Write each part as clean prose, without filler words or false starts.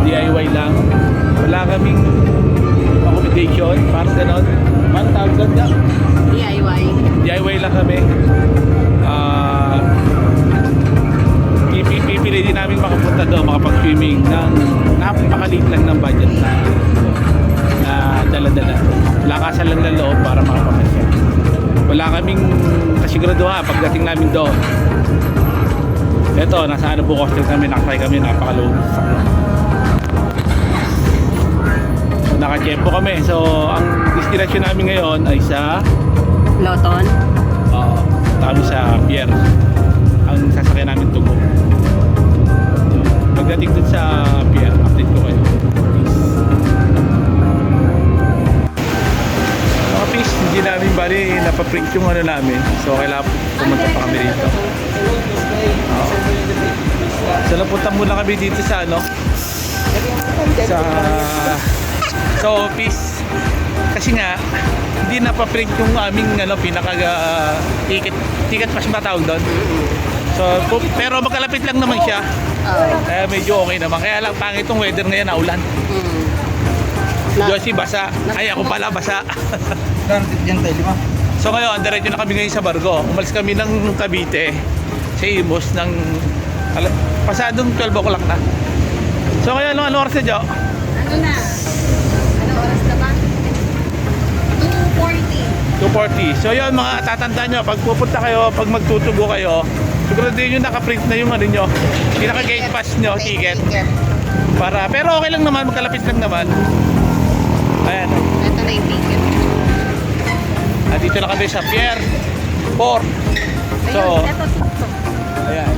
DIY lang. Wala kaming accommodation, parang ganon. Parang tawag doon nga. DIY. DIY lang kami. Pipili din namin makapunta doon, makapag-swimming ng napakaliit lang ng budget na dala-dala. Lakasan lang ng loob para makapamasyal. Wala kaming kasiguraduhan pagdating namin doon. Ito, nasa ano po hostel kami, nakasay kami, napakaluwag sa sakyan. Nakachempo kami. So, ang destination namin ngayon ay sa Loton. kami sa pier. Ang sasakyan namin tugo. Pagdating dun sa pier, update ko kayo. Mga fish, hindi namin bali napaprint yung ano namin. So, kailangan pumunta pa kami dito. So, napunta muna kami dito sa ano, sa office. Kasi nga, hindi napaprint yung aming ano, ticket pass ba tawag doon? So, pero magkalapit lang naman siya. Kaya medyo okay naman. Kaya lang pangit itong weather ngayon, naulan. Josie basa. Ay, ako pala basa. So ngayon, diretso na kami ngayon sa Bargo. Umalis kami ng Cavite sa Imus ng pasadong 12 o'clock na. So ngayon, ano oras na, Jo? Ano na? Ano oras na ba? 2:40. 2:40. So yun, mga tatandaan nyo, pag pupunta kayo, pag magtutubo kayo, siguraduhin nyo nakaprint na yung ano nyo, pinaka-gate pass nyo, ticket. Para, pero okay lang naman, magkalapit lang naman. Ayan. Ito na yung ticket. Nandito na kami sa Pier 4. So, Ayun, ito. ayan.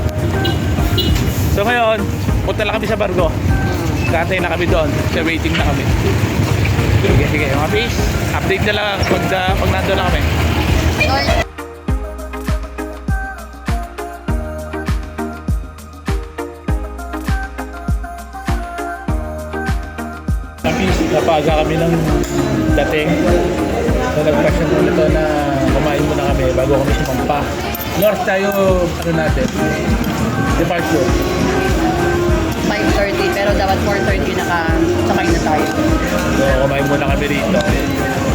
So ngayon, punta lang kami sa Bargo. Katay na kami doon. So waiting na kami. Sige, mga bis. Update na lang pag nandun na kami. Napaga kami ng dating. So nagpasyon muna ito na kumain muna kami bago kami sumampa. North tayo, ano natin, departure. 5:30 pero dapat 4:30 nakasakay na tayo. So kumain muna kami rito.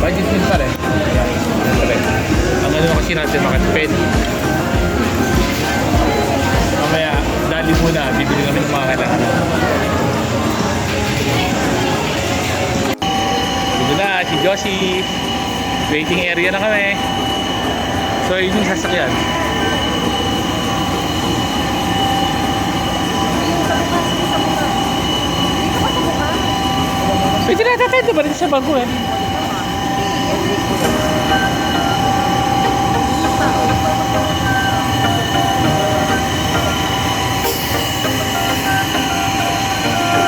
Budget din pa rin. Siyempre. Ang ano kasi natin, makatipid. Mamaya, dali muna, bibili kami ng mga kailangan. Dito na, si Josie. Waiting area na kami. So yun yung sasakyan. Pwede na tatay, diba rin sa bago eh.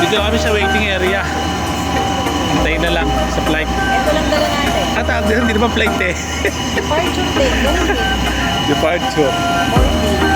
Dito kami sa waiting area. Antayin na lang sa flight. Ito lang dala natin. At hindi naman flight eh. Departure date. Departure. 40.